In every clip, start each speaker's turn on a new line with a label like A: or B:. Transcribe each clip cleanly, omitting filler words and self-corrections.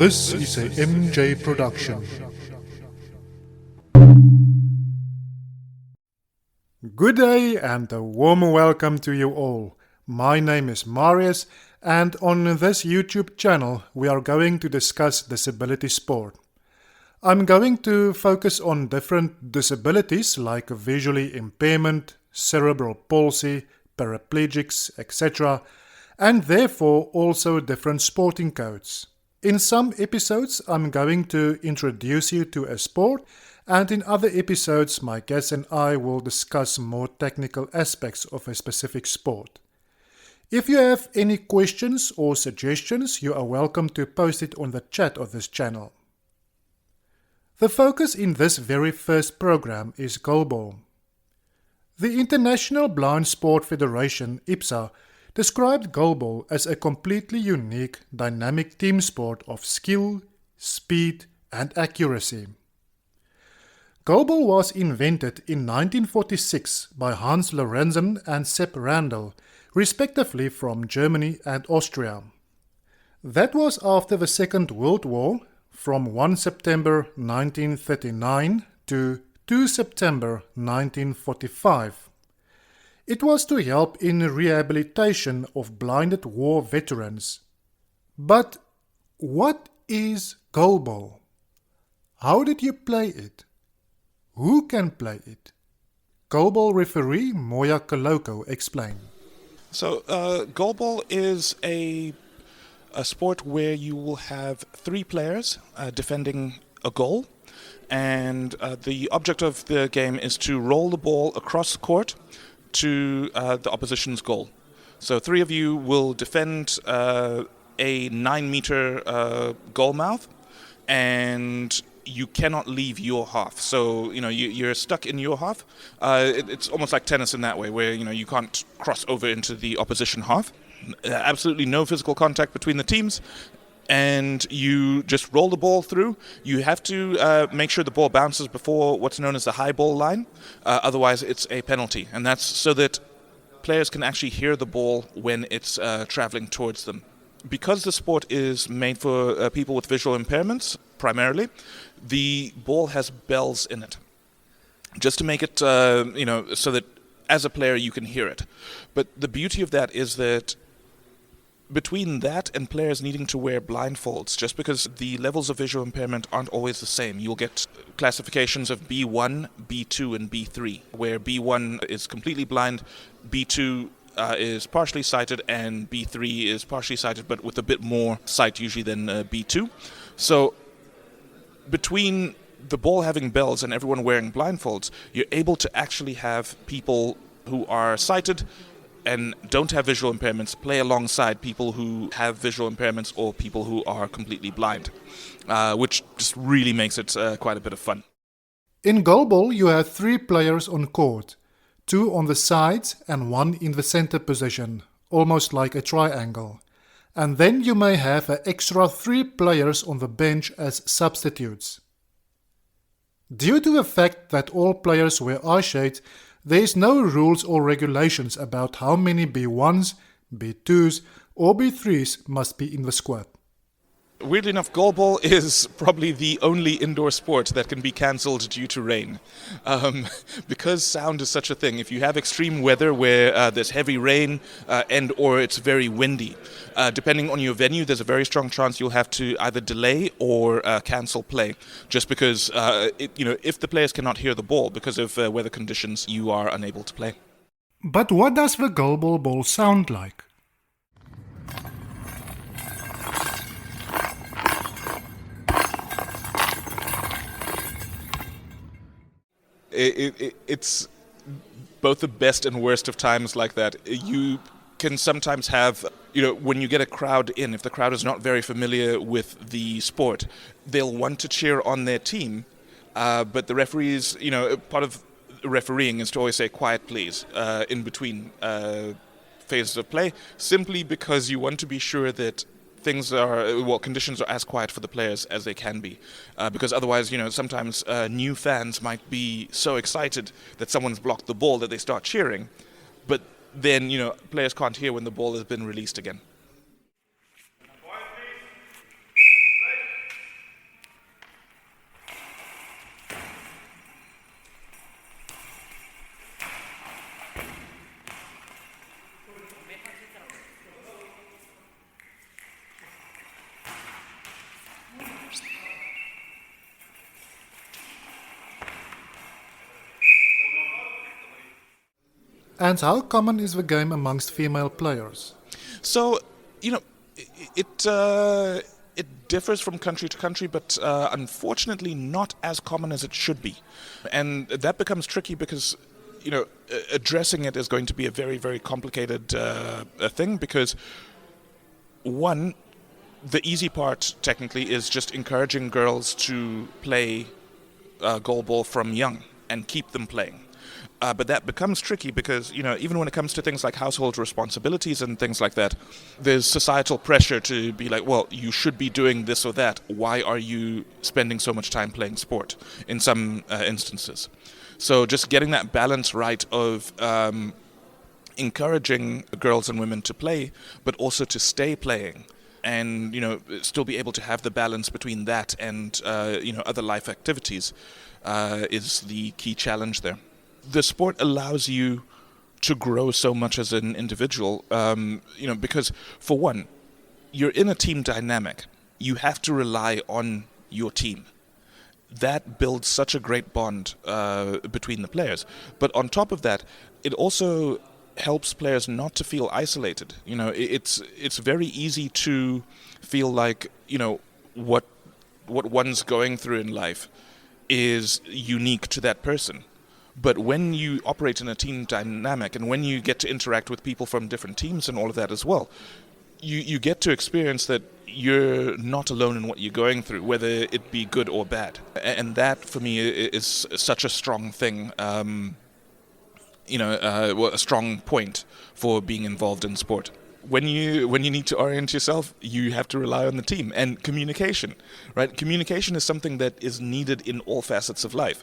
A: This is a MJ production. Good day and a warm welcome to you all. My name is Marius, and on this YouTube channel we are going to discuss disability sport. I'm going to focus on different disabilities like visually impairment, cerebral palsy, paraplegics, etc., and therefore also different sporting codes. In some episodes I'm going to introduce you to a sport, and in other episodes my guest and I will discuss more technical aspects of a specific sport. If you have any questions or suggestions, you are welcome to post it on the chat of this channel. The focus in this very first program is Goalball. The International Blind Sport Federation, IPSA, described Goalball as a completely unique, dynamic team sport of skill, speed and accuracy. Goalball was invented in 1946 by Hans Lorenzen and Sepp Randall, respectively from Germany and Austria. That was after the Second World War, from 1 September 1939 to 2 September 1945. It was to help in rehabilitation of blinded war veterans. But what is Goalball? How did you play it? Who can play it? Goalball referee Muya Koloko explained.
B: So, goalball is a sport where you will have three players defending a goal, and the object of the game is to roll the ball across the court to the opposition's goal. So three of you will defend a 9-meter goal mouth, and you cannot leave your half. So, you're stuck in your half. It's almost like tennis in that way, where, you can't cross over into the opposition half. Absolutely no physical contact between the teams. And you just roll the ball through. You have to make sure the ball bounces before what's known as the high ball line. Otherwise, it's a penalty. And that's so that players can actually hear the ball when it's traveling towards them. Because the sport is made for people with visual impairments, primarily, the ball has bells in it. Just to make it, so that as a player you can hear it. But the beauty of that is that between that and players needing to wear blindfolds, just because the levels of visual impairment aren't always the same. You'll get classifications of B1, B2, and B3, where B1 is completely blind, B2 is partially sighted, and B3 is partially sighted, but with a bit more sight usually than B2. So between the ball having bells and everyone wearing blindfolds, you're able to actually have people who are sighted and don't have visual impairments play alongside people who have visual impairments or people who are completely blind, which just really makes it quite a bit of fun.
A: In Goalball you have three players on court, two on the sides and one in the center position, almost like a triangle. And then you may have an extra three players on the bench as substitutes. Due to the fact that all players wear eye shades, there is no rules or regulations about how many B1s, B2s or B3s must be in the squad.
B: Weirdly enough, goalball is probably the only indoor sport that can be cancelled due to rain. Because sound is such a thing, if you have extreme weather where there's heavy rain and or it's very windy, depending on your venue, there's a very strong chance you'll have to either delay or cancel play, just because if the players cannot hear the ball because of weather conditions, you are unable to play.
A: But what does the Goalball ball sound like?
B: It's both the best and worst of times like that. You can sometimes have, when you get a crowd in, if the crowd is not very familiar with the sport, they'll want to cheer on their team, but the referees, part of refereeing is to always say, quiet please, in between phases of play, simply because you want to be sure that conditions are as quiet for the players as they can be. Because otherwise, sometimes new fans might be so excited that someone's blocked the ball that they start cheering. But then, players can't hear when the ball has been released again.
A: And how common is the game amongst female players?
B: So, it it differs from country to country, but unfortunately not as common as it should be, and that becomes tricky because addressing it is going to be a very, very complicated thing because one, the easy part technically is just encouraging girls to play goalball from young and keep them playing. But that becomes tricky because, even when it comes to things like household responsibilities and things like that, there's societal pressure to be like, well, you should be doing this or that. Why are you spending so much time playing sport in some instances? So just getting that balance right of encouraging girls and women to play, but also to stay playing. And, still be able to have the balance between that and, other life activities is the key challenge there. The sport allows you to grow so much as an individual, because, for one, you're in a team dynamic. You have to rely on your team. That builds such a great bond between the players. But on top of that, it also helps players not to feel isolated. It's very easy to feel like, what one's going through in life is unique to that person. But when you operate in a team dynamic and when you get to interact with people from different teams and all of that as well, you get to experience that you're not alone in what you're going through, whether it be good or bad. And that, for me, is such a strong thing, a strong point for being involved in sport. When you need to orient yourself, you have to rely on the team and communication, right? Communication is something that is needed in all facets of life.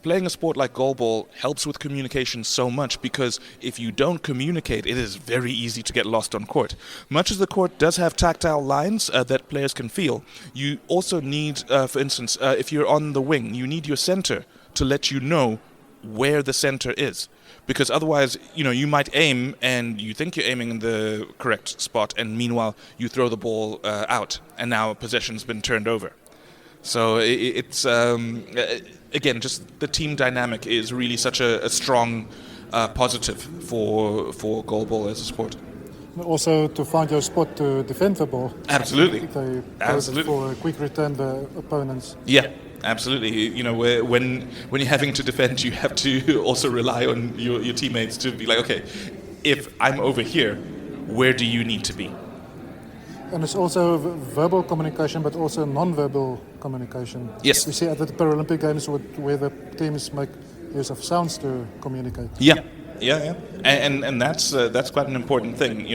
B: Playing a sport like goalball helps with communication so much because if you don't communicate, it is very easy to get lost on court. Much as the court does have tactile lines that players can feel, you also need, for instance, if you're on the wing, you need your center to let you know where the center is. Because otherwise, you might aim and you think you're aiming in the correct spot, and meanwhile you throw the ball out, and now possession's been turned over. So it's again, just the team dynamic is really such a strong positive for goalball as a sport.
A: Also, to find your spot to defend the ball.
B: Absolutely.
A: They
B: Absolutely.
A: For a quick return the opponents.
B: Yeah, absolutely. When you're having to defend, you have to also rely on your teammates to be like, okay, if I'm over here, where do you need to be?
A: And it's also verbal communication, but also non-verbal communication.
B: Yes.
A: We see at the Paralympic Games where the teams make use of sounds to communicate.
B: Yeah. And that's quite an important thing.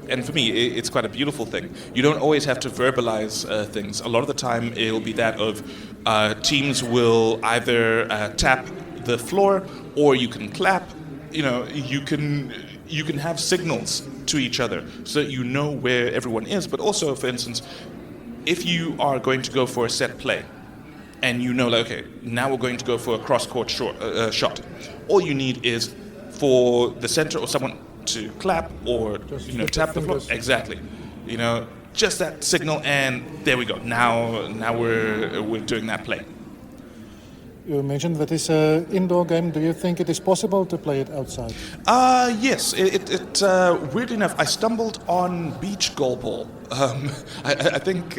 B: And for me, it's quite a beautiful thing. You don't always have to verbalize things. A lot of the time, it'll be that of teams will either tap the floor, or you can clap. You can have signals to each other so that you know where everyone is. But also, for instance, if you are going to go for a set play and okay, now we're going to go for a cross-court shot, all you need is for the center or someone to clap or tap the floor. Exactly. Just that signal, and there we go. Now we're doing that play.
A: You mentioned that it's an indoor game. Do you think it is possible to play it outside?
B: Yes. Weirdly enough, I stumbled on beach goalball. I think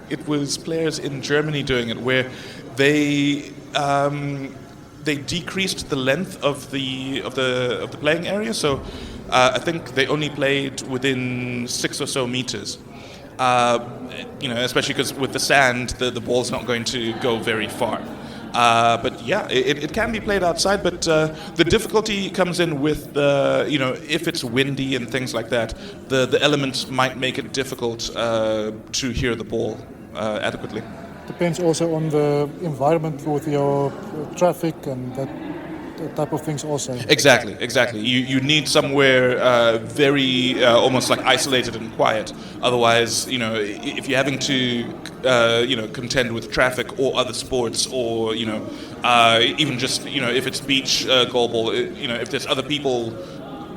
B: it was players in Germany doing it, where they decreased the length of the playing area. So I think they only played within 6 or so meters. Especially because with the sand, the ball's not going to go very far. But yeah, it can be played outside, but the difficulty comes in with if it's windy and things like that, the elements might make it difficult to hear the ball adequately.
A: Depends also on the environment with your traffic and that type of things also.
B: Exactly. You need somewhere very almost like isolated and quiet. Otherwise, if you're having to contend with traffic or other sports, or even just if it's beach goalball, if there's other people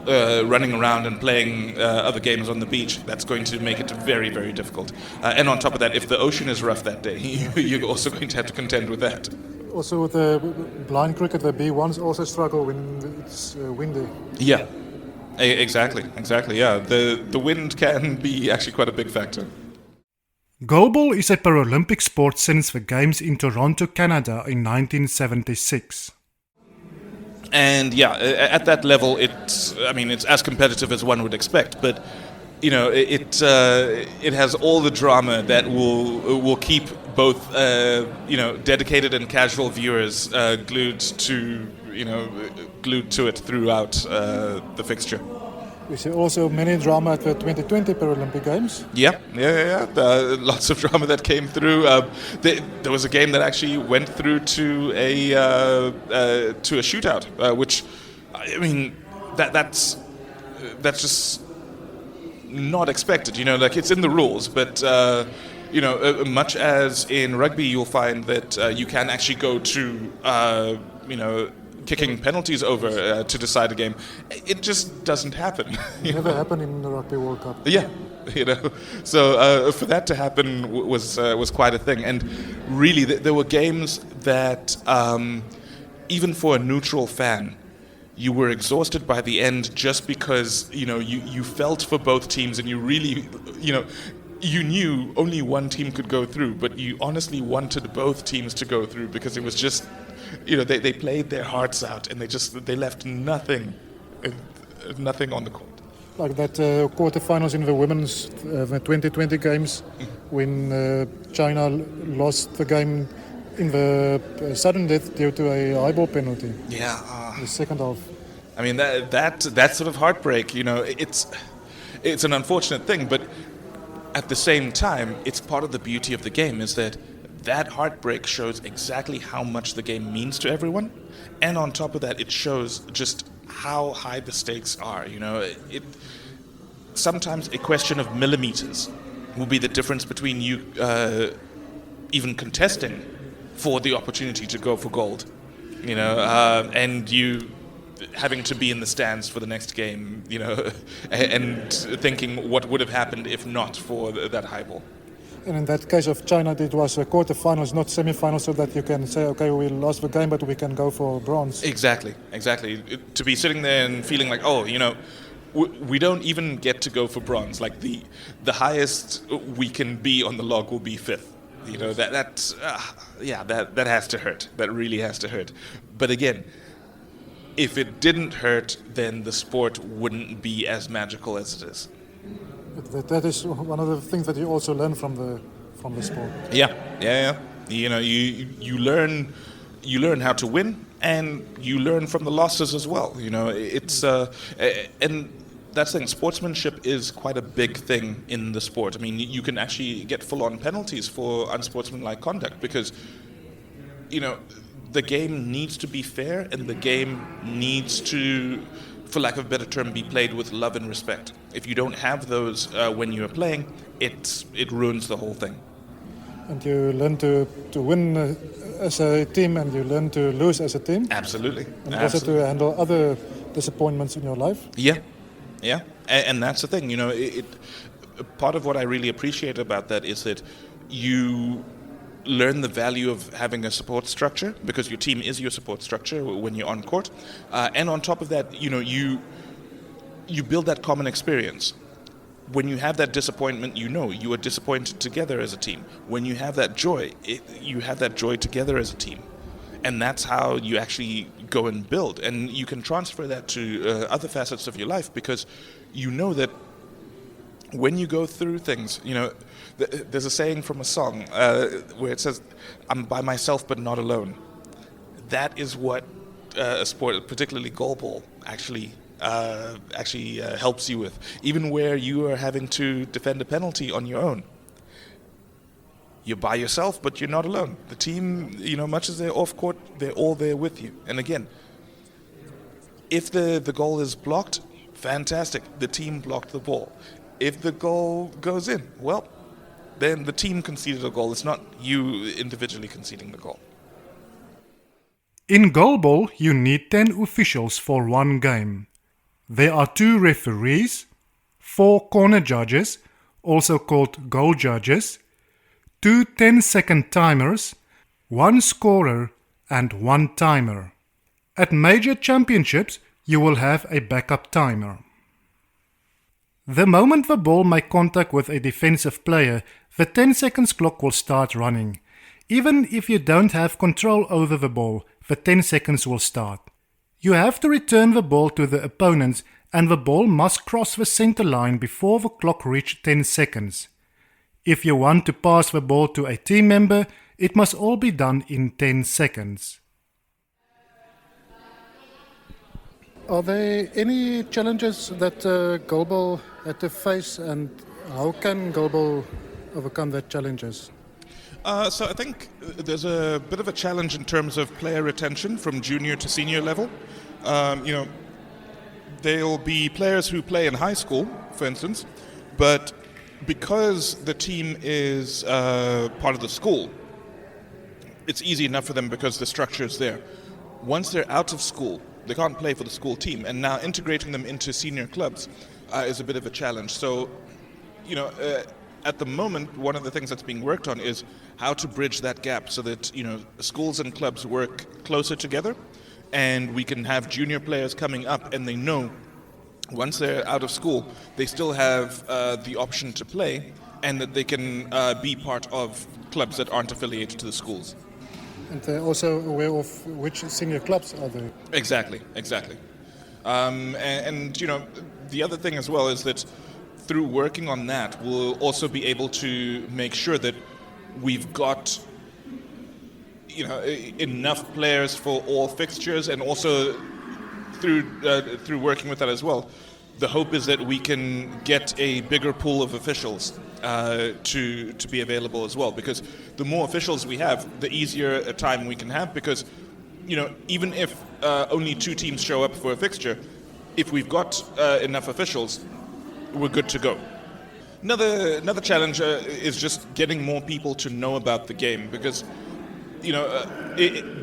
B: running around and playing other games on the beach, that's going to make it very, very difficult. And on top of that, if the ocean is rough that day, you're also going to have to contend with that.
A: Also with the blind cricket, the B1s also struggle when it's windy.
B: Yeah, exactly. Yeah, the wind can be actually quite a big factor.
A: Goalball is a Paralympic sport since the Games in Toronto, Canada in 1976.
B: And yeah, at that level, it's as competitive as one would expect. But it has all the drama that will keep both dedicated and casual viewers glued to it throughout the fixture.
A: We see also many drama at the 2020 Paralympic Games.
B: Yeah. Lots of drama that came through. There was a game that actually went through to a shootout, which, that's just not expected. It's in the rules, but much as in rugby, you'll find that you can actually go to kicking penalties over to decide a game. It just doesn't happen.
A: Never happened in the Rugby World Cup.
B: Yeah, So for that to happen was quite a thing. And really, there were games that even for a neutral fan, you were exhausted by the end just because you felt for both teams, and you really you knew only one team could go through, but you honestly wanted both teams to go through because it was just. They played their hearts out, and they left nothing on the court.
A: Like that quarterfinals in the women's the 2020 games, when China lost the game in the sudden death due to a high ball penalty.
B: Yeah.
A: In the second half.
B: That sort of heartbreak. It's an unfortunate thing, but at the same time, it's part of the beauty of the game is that heartbreak shows exactly how much the game means to everyone, and on top of that, it shows just how high the stakes are. Sometimes a question of millimeters will be the difference between you even contesting for the opportunity to go for gold, and you having to be in the stands for the next game, and thinking what would have happened if not for that high ball.
A: And in that case of China, it was a quarterfinals, not semifinals, so that you can say, okay, we lost the game, but we can go for bronze.
B: Exactly. To be sitting there and feeling like, we don't even get to go for bronze. Like the highest we can be on the log will be fifth. That has to hurt. That really has to hurt. But again, if it didn't hurt, then the sport wouldn't be as magical as it is.
A: That is one of the things that you also learn from the sport.
B: Yeah. You learn how to win, and you learn from the losses as well. It's and that's the thing. Sportsmanship is quite a big thing in the sport. You can actually get full-on penalties for unsportsmanlike conduct because the game needs to be fair, and the game needs to, for lack of a better term, be played with love and respect. If you don't have those when you're playing, it ruins the whole thing.
A: And you learn to win as a team, and you learn to lose as a team.
B: Absolutely.
A: And also to handle other disappointments in your life.
B: Yeah. And that's the thing. Part of what I really appreciate about that is that you learn the value of having a support structure, because your team is your support structure when you're on court, and on top of that, you build that common experience. When you have that disappointment, you are disappointed together as a team. When you have that joy, you have that joy together as a team, and that's how you actually go and build. And you can transfer that to other facets of your life, because that when you go through things, there's a saying from a song where it says, "I'm by myself but not alone." That is what a sport, particularly goalball, actually helps you with. Even where you are having to defend a penalty on your own, you're by yourself, but you're not alone. The team, much as they're off court, they're all there with you. And again, if the goal is blocked, fantastic. The team blocked the ball. If the goal goes in, well, then the team conceded a goal. It's not you individually conceding the goal.
A: In goalball, you need 10 officials for one game. There are 2 referees, 4 corner judges, also called goal judges, 2 10-second timers, 1 scorer, and one timer. At major championships, you will have a backup timer. The moment the ball makes contact with a defensive player, the 10 seconds clock will start running. Even if you don't have control over the ball, the 10 seconds will start. You have to return the ball to the opponents and the ball must cross the center line before the clock reaches 10 seconds. If you want to pass the ball to a team member, it must all be done in 10 seconds.
C: Are there any challenges that Goalball had to face, and how can Goalball overcome that challenges?
B: So I think there's a bit of a challenge in terms of player retention from junior to senior level. There'll be players who play in high school, for instance, but because the team is part of the school, it's easy enough for them because the structure is there. Once they're out of school, they can't play for the school team, and now integrating them into senior clubs is a bit of a challenge. So, at the moment, one of the things that's being worked on is how to bridge that gap so that, schools and clubs work closer together, and we can have junior players coming up and they know once they're out of school, they still have the option to play, and that they can be part of clubs that aren't affiliated to the schools.
C: And they're also aware of which senior clubs are there.
B: Exactly. And the other thing as well is that through working on that, we'll also be able to make sure that we've got enough players for all fixtures, and also through working with that as well, the hope is that we can get a bigger pool of officials to be available as well, because the more officials we have, the easier a time we can have, because even if only 2 teams show up for a fixture, if we've got enough officials, we're good to go. Another challenge is just getting more people to know about the game, because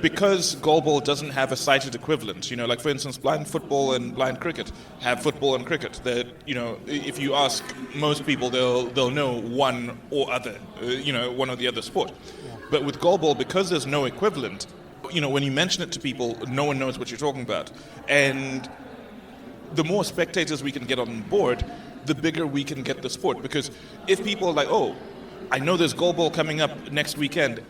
B: because Goalball doesn't have a sighted equivalent, like for instance, blind football and blind cricket have football and cricket. That if you ask most people, they'll know one or other, one or the other sport. Yeah. But with Goalball, because there's no equivalent, when you mention it to people, no one knows what you're talking about. And the more spectators we can get on board, the bigger we can get the sport. Because if people are like, oh, I know there's Goalball coming up next weekend,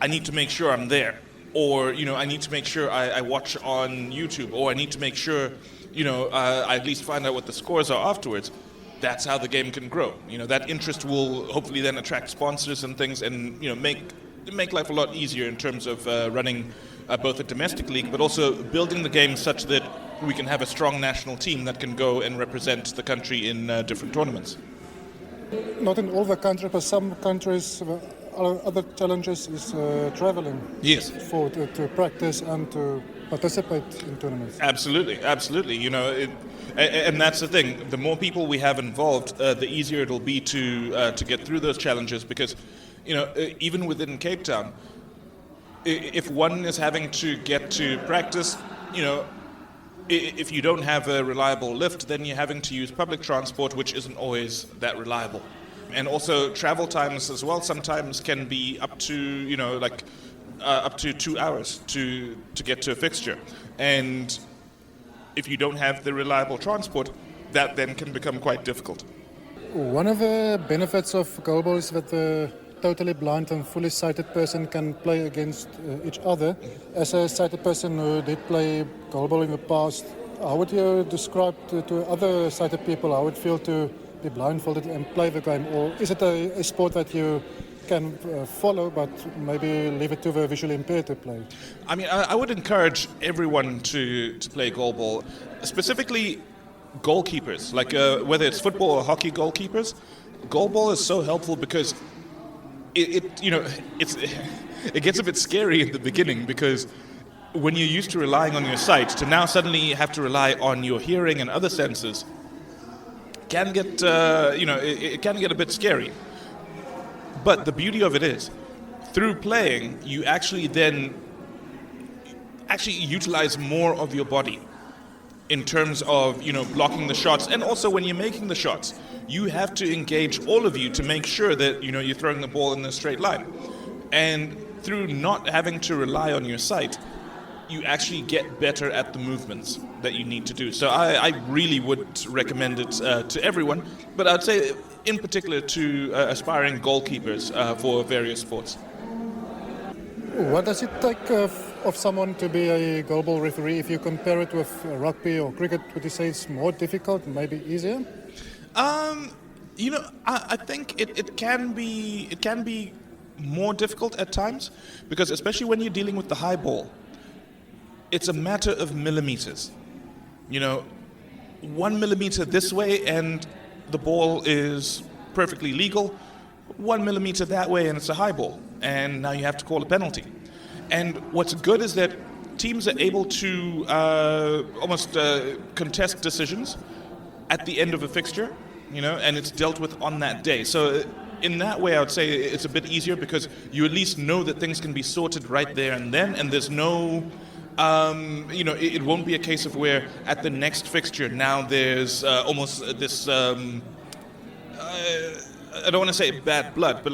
B: I need to make sure I'm there, or I need to make sure I watch on YouTube, or I need to make sure I at least find out what the scores are afterwards. That's how the game can grow. That interest will hopefully then attract sponsors and things, and make life a lot easier in terms of running both a domestic league, but also building the game such that we can have a strong national team that can go and represent the country in different tournaments.
C: Not in all the countries, but some countries. Other challenges is traveling.
B: Yes.
C: To practice and to participate in tournaments.
B: Absolutely. And that's the thing. The more people we have involved, the easier it'll be to get through those challenges. Because, even within Cape Town, if one is having to get to practice, if you don't have a reliable lift, then you're having to use public transport, which isn't always that reliable. And also travel times as well sometimes can be up to up to 2 hours to get to a fixture. And if you don't have the reliable transport, that then can become quite difficult.
C: One of the benefits of Goalball is that the totally blind and fully sighted person can play against each other. As a sighted person who did play Goalball in the past, how would you describe to other sighted people how it feels to be blindfolded and play the game? Or is it a sport that you can follow, but maybe leave it to the visually impaired to play?
B: I mean, I would encourage everyone to play Goalball, specifically goalkeepers, like whether it's football or hockey goalkeepers. Goalball is so helpful because it gets a bit scary in the beginning, because when you're used to relying on your sight, to now suddenly have to rely on your hearing and other senses can get it can get a bit scary. But the beauty of it is, through playing, you actually utilize more of your body in terms of blocking the shots, and also when you're making the shots, you have to engage all of you to make sure that you're throwing the ball in a straight line. And through not having to rely on your sight, you actually get better at the movements that you need to do. So I really would recommend it to everyone, but I'd say in particular to aspiring goalkeepers for various sports.
C: What does it take of someone to be a goalball referee? If you compare it with rugby or cricket, would you say it's more difficult, maybe easier?
B: I think it can be more difficult at times, because especially when you're dealing with the high ball, it's a matter of millimeters. 1 millimeter this way and the ball is perfectly legal. 1 millimeter that way and it's a high ball, and now you have to call a penalty. And what's good is that teams are able to almost contest decisions at the end of a fixture, and it's dealt with on that day. So in that way, I would say it's a bit easier, because you at least know that things can be sorted right there and then, and there's no, it won't be a case of where at the next fixture now there's almost this, I don't want to say bad blood, but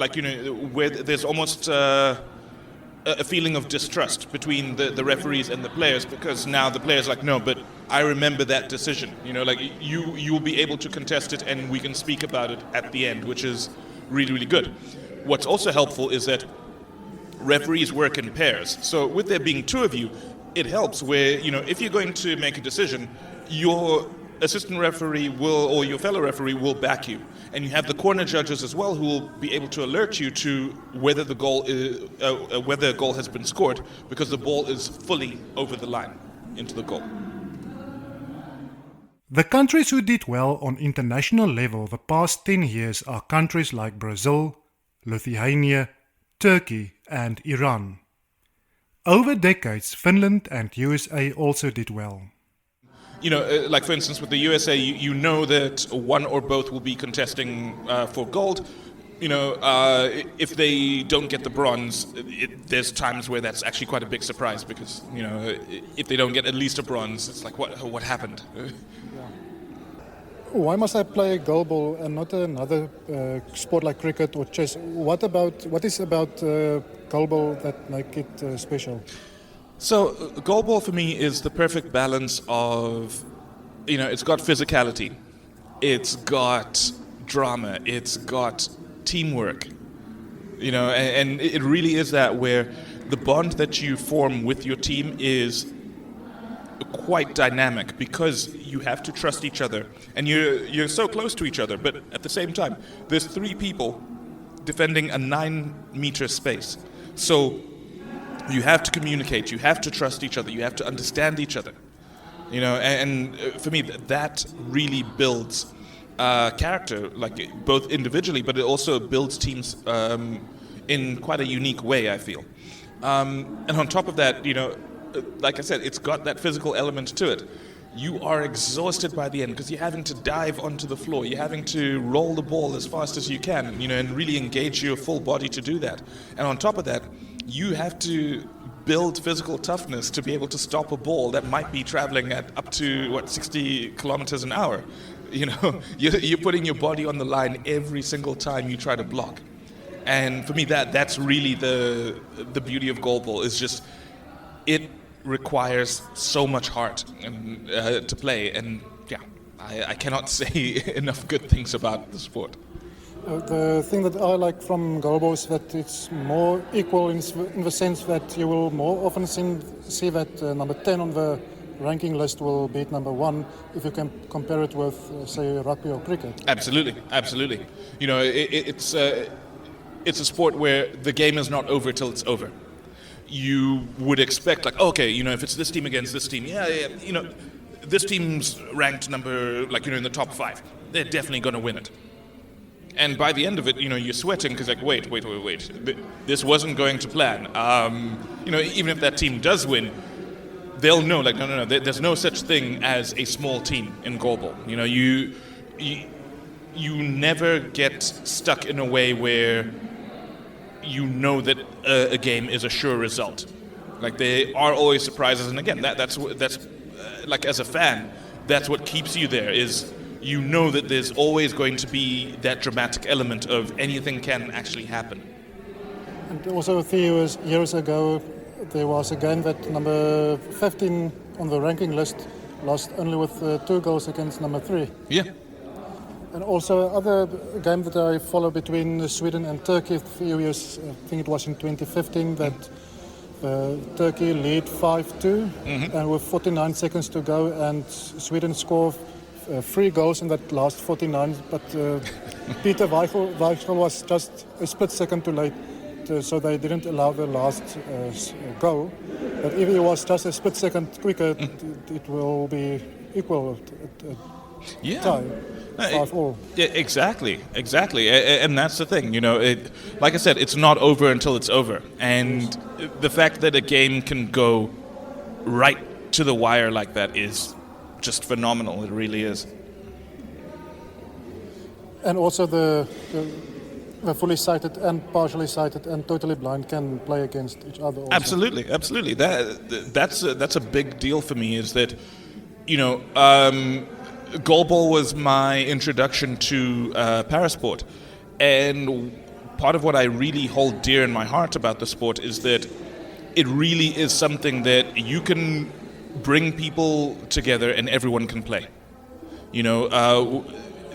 B: where there's almost a feeling of distrust between the referees and the players, because now the players no, but I remember that decision. You will be able to contest it and we can speak about it at the end, which is really, really good. What's also helpful is that referees work in pairs. So with there being two of you, it helps where, if you're going to make a decision, your assistant referee or your fellow referee will back you. And you have the corner judges as well, who will be able to alert you to whether the goal whether a goal has been scored, because the ball is fully over the line into the goal.
A: The countries who did well on international level the past 10 years are countries like Brazil, Lithuania, Turkey and Iran. Over decades, Finland and USA also did well.
B: Like for instance with the USA, you know that one or both will be contesting for gold. If they don't get the bronze, there's times where that's actually quite a big surprise, because if they don't get at least a bronze, it's like what happened?
C: Why must I play goalball and not another sport like cricket or chess? What is about goalball that make it special?
B: So goalball for me is the perfect balance of, it's got physicality, it's got drama, it's got teamwork, and it really is that, where the bond that you form with your team is quite dynamic, because you have to trust each other, and you're so close to each other, but at the same time, there's 3 people defending a 9-meter space. So you have to communicate, you have to trust each other, you have to understand each other. And for me, that really builds character, both individually, but it also builds teams in quite a unique way, I feel. And on top of that, like I said, it's got that physical element to it. You are exhausted by the end, because you're having to dive onto the floor, you're having to roll the ball as fast as you can, and really engage your full body to do that. And on top of that, you have to build physical toughness to be able to stop a ball that might be traveling at up to 60 kilometers an hour. You're putting your body on the line every single time you try to block. And for me, that's really the beauty of goalball, is just it requires so much heart to play. And I cannot say enough good things about the sport.
C: The thing that I like from goalball is that it's more equal in the sense that you will more often see that number 10 on the ranking list will beat number 1 if you can compare it with, say, rugby or cricket.
B: Absolutely. It's a sport where the game is not over till it's over. You would expect, if it's this team against this team, this team's ranked number, in the top 5. They're definitely going to win it. And by the end of it, you're sweating, because wait. This wasn't going to plan. Even if that team does win, they'll know, no, there's no such thing as a small team in goalball. You never get stuck in a way where that a game is a sure result. There are always surprises, and again, that's as a fan, that's what keeps you there, is that there's always going to be that dramatic element of anything can actually happen.
C: And And also a few years ago, there was a game that number 15 on the ranking list lost only with 2 goals against number 3.
B: Yeah.
C: And also other game that I follow between Sweden and Turkey a few years, I think it was in 2015, that Turkey lead 5-2 and with 49 seconds to go, and Sweden score 3 goals in that last 49, but Peter Weichel was just a split second too late, so they didn't allow the last goal. But if it was just a split second quicker, it will be equal tie. 5-all.
B: Yeah, exactly. And that's the thing, like I said, it's not over until it's over. And the fact that a game can go right to the wire like that is just phenomenal. It really is.
C: And also the fully sighted and partially sighted and totally blind can play against each other also.
B: Absolutely. That's a big deal for me, is that, Goalball was my introduction to parasport, and part of what I really hold dear in my heart about the sport is that it really is something that you can bring people together and everyone can play.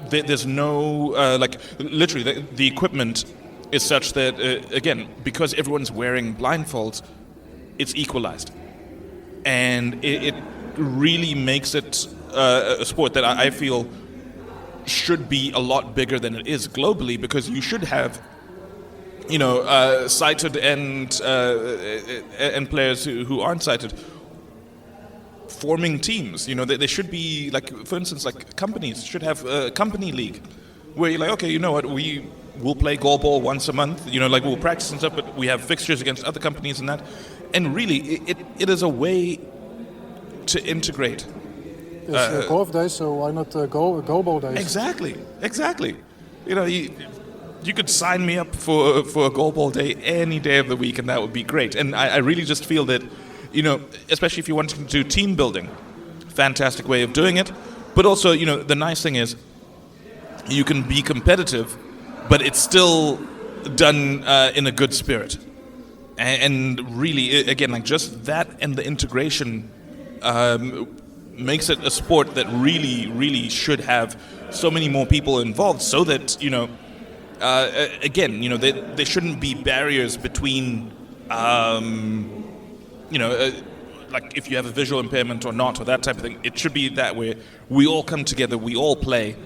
B: There's no literally the equipment is such that again, because everyone's wearing blindfolds, it's equalized, and it really makes it a sport that I feel should be a lot bigger than it is globally, because you should have, sighted and players who aren't sighted forming teams. They should be, like, for instance, like companies should have a company league where you're like, okay, you know what, we'll play goalball once a month, we'll practice and stuff, but we have fixtures against other companies and that. And really, it is a way to integrate.
C: It's golf days, so why not goalball days?
B: Exactly. You could sign me up for a goalball day any day of the week, and that would be great. And I really just feel that, especially if you want to do team building, fantastic way of doing it. But also, the nice thing is you can be competitive, but it's still done in a good spirit. And really, again, like just that and the integration makes it a sport that really, really should have so many more people involved, so that, again, there shouldn't be barriers between, like if you have a visual impairment or not, or that type of thing. It should be that way. We all come together, we all play.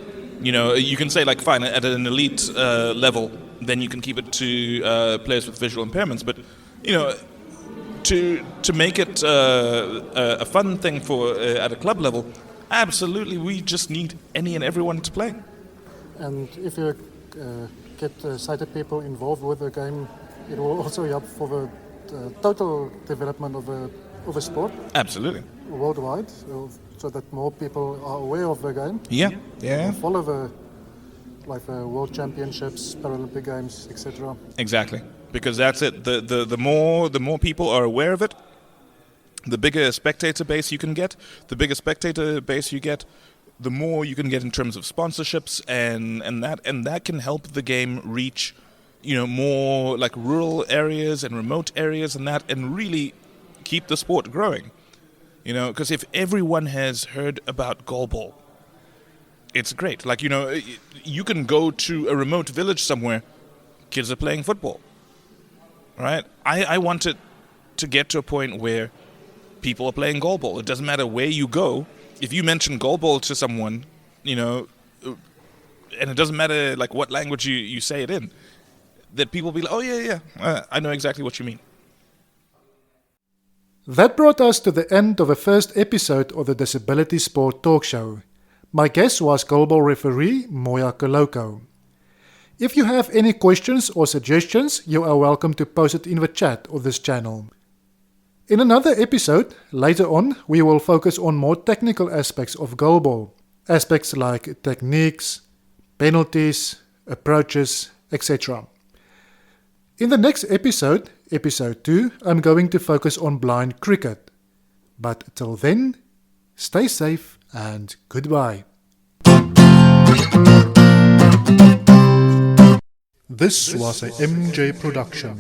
B: You can say, like, fine, at an elite level, then you can keep it to players with visual impairments, but, to make it a fun thing for at a club level, absolutely, we just need any and everyone to play.
C: And if you get sighted people involved with the game, it will also help for the total development of a sport.
B: Absolutely.
C: Worldwide, so that more people are aware of the game.
B: Yeah.
C: And follow the World Championships, Paralympic Games, etc.
B: Exactly. Because that's it. The more people are aware of it, the bigger spectator base you can get. The bigger spectator base you get, the more you can get in terms of sponsorships, and that can help the game reach, more like rural areas and remote areas and really keep the sport growing. Because if everyone has heard about goalball, it's great. Like, you can go to a remote village somewhere, kids are playing football. Right? I want it to get to a point where people are playing goalball. It doesn't matter where you go. If you mention goalball to someone, and it doesn't matter like what language you say it in, that people will be like, oh yeah, I know exactly what you mean.
A: That brought us to the end of the first episode of the Disability Sport Talk Show. My guest was goalball referee Muya Koloko. If you have any questions or suggestions, you are welcome to post it in the chat of this channel. In another episode, later on, we will focus on more technical aspects of goalball. Aspects like techniques, penalties, approaches, etc. In the next episode, episode 2, I'm going to focus on blind cricket. But till then, stay safe and goodbye. This was a MJ production.